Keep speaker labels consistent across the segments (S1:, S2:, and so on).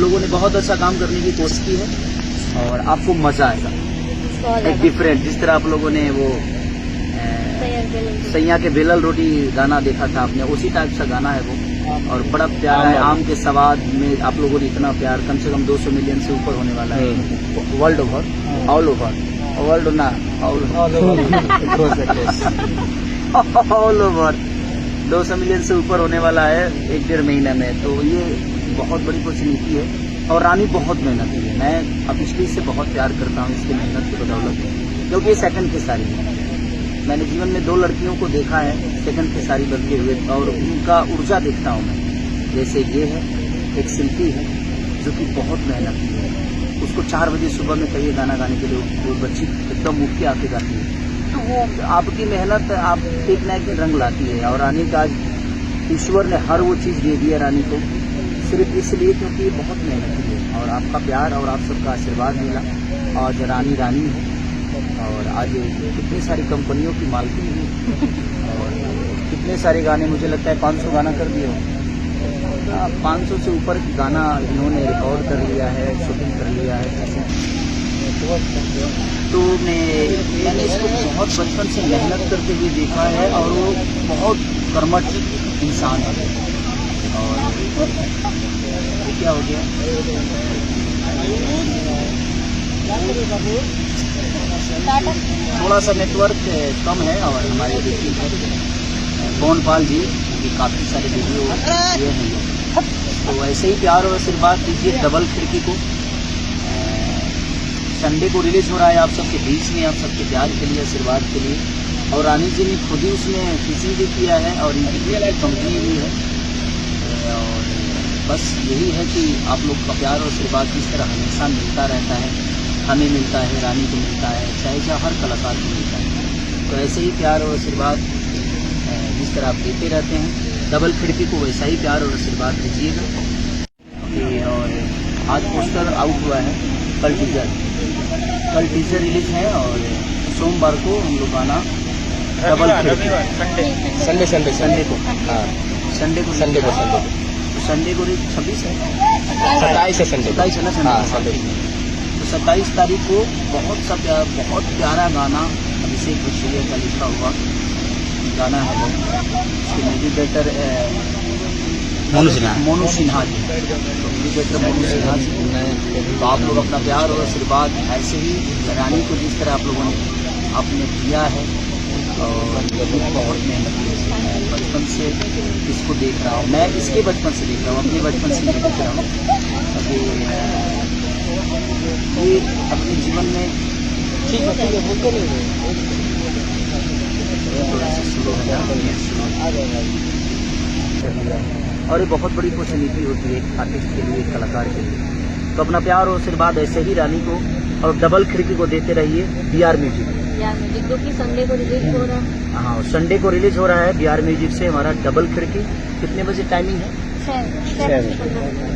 S1: लोगों ने बहुत अच्छा काम करने की कोशिश की है और आपको मजा आएगा। एक डिफरेंट, जिस तरह आप लोगों ने वो सैया के बेलल रोटी गाना देखा था आपने, उसी टाइप का गाना है वो, और बड़ा प्यारा है। आम के स्वाद में आप लोगों ने इतना प्यार, कम से कम 200 मिलियन से ऊपर होने वाला है world over, all over, world ना ऑल ओवर 200 मिलियन से ऊपर होने वाला है 1-1.5 महीने में। तो ये बहुत बड़ी अपॉर्चुनिटी है और रानी बहुत मेहनती है। मैं अब इसलिए से बहुत प्यार करता हूँ इसकी मेहनत की बदौलत, क्योंकि ये सेकंड की सारी है। मैंने जीवन में 2 लड़कियों को देखा है सेकंड की सारी बनते हुए, और उनका ऊर्जा देखता हूँ मैं। जैसे ये है एक शिल्पी है जो कि बहुत मेहनती है, उसको 4 बजे सुबह में कहिए गाना गाने के लिए, वो बच्ची एकदम उठ के आके गाती है। तो वो आपकी मेहनत आप एक ना एक रंग लाती है। और रानी का आज ईश्वर ने हर वो चीज़ दे दी है रानी को, सिर्फ इसलिए क्योंकि ये बहुत मेहनती है और आपका प्यार और आप सबका आशीर्वाद मिला। और रानी रानी है और आज कितनी सारी कंपनियों की मालकिन है और कितने सारे गाने, मुझे लगता है 500 गाना कर दिए हो, 500 से ऊपर गाना इन्होंने रिकॉर्ड कर लिया है, शूटिंग कर लिया है। तो मैंने इसको बहुत बचपन से मेहनत करते हुए देखा है और वो बहुत कर्मठ इंसान है। और ये क्या हो गया, थोड़ा सा नेटवर्क कम है। और हमारे मोहनपाल जी की काफ़ी सारे वीडियो ये हैं, तो ऐसे ही प्यार और आशीर्वाद दीजिए डबल खिड़की को। संडे को रिलीज हो रहा है आप सबके बीच में, आप सबके प्यार के लिए, आशीर्वाद के लिए। और रानी जी ने खुद ही उसमें फिशिंग भी किया है और इनकी कंपनी भी है। और बस यही है कि आप लोग का प्यार और आशीर्वाद किस तरह हमेशा मिलता रहता है, हमें मिलता है, रानी को मिलता है, चाहे हर कलाकार को मिलता है। तो ऐसे ही प्यार और आशीर्वाद जिस तरह आप देते रहते हैं, डबल खिड़की को वैसा ही प्यार और आशीर्वाद दीजिएगा। और आज पोस्टर आउट हुआ है, कल टीजर रिलीज है और सोमवार को हम लोग गाना डबल खिड़की, संडे को, हाँ संडे को 26 है, 27 है संडे, 27 है ना, हाँ संडे। तो 27 तारीख को बहुत प्यारा गाना अभिषेक बच्चन का लिखा हुआ गाना है वो, उसके म्यूजिक डायरेक्टर मोनू सिन्हा जी, तो आप लोग अपना प्यार और आशीर्वाद ऐसे ही रानी को जिस तरह आप लोगों ने आपने दिया है। और बहुत मेहनत की है, बचपन से इसको देख रहा हूँ मैं, इसके बचपन से देख रहा हूँ, अपने बचपन से नहीं देख रहा हूँ। अभी ये अपने जीवन में ठीक और ये बहुत बड़ी अपॉर्चुनिटी होती है एक आर्टिस्ट के लिए, एक कलाकार के लिए। तो अपना प्यार और आशीर्वाद ऐसे ही रानी को और डबल खिड़की को देते रहिए। BR म्यूजिक जो कि संडे को रिलीज हो रहा है, हाँ संडे को रिलीज हो रहा है BR म्यूजिक से हमारा डबल खिड़की। कितने बजे टाइमिंग है?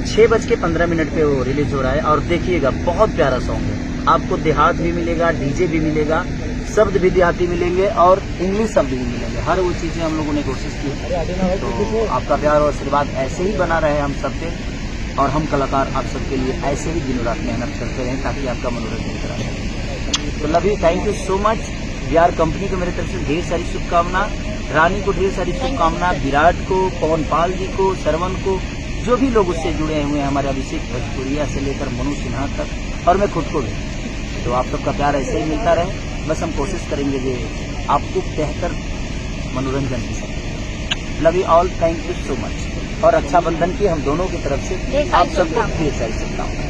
S1: 6:15 पे वो रिलीज हो रहा है। और देखिएगा बहुत प्यारा सॉन्ग है, आपको देहात भी मिलेगा, डीजे भी मिलेगा, शब्द भी देहाती मिलेंगे और इंग्लिश शब्द भी मिलेंगे। हर वो चीजें हम लोगों ने कोशिश की है। तो आपका प्यार और आशीर्वाद ऐसे ही बना रहे हम सब पे, और हम कलाकार आप सबके लिए ऐसे ही दिनों रात मेहनत करते रहें ताकि आपका मनोरंजन करा सकें। तो love you, thank you so much. BR company को मेरे तरफ से ढेर सारी शुभकामना, रानी को ढेर सारी शुभकामना, विराट को, पवनपाल जी को, श्रवण को, जो भी लोग उससे जुड़े हुए हैं, हमारे अभिषेक भोजपुरिया से लेकर मोनू सिन्हा तक, और मैं खुद को भी। तो आप सबका प्यार ऐसे ही मिलता रहे, बस हम कोशिश करेंगे कि आपको बेहतर मनोरंजन मिल सके। Love you all, thank you so much. और रक्षाबंधन की हम दोनों की तरफ से आप सबको ढेर सारी शुभकामनाएं।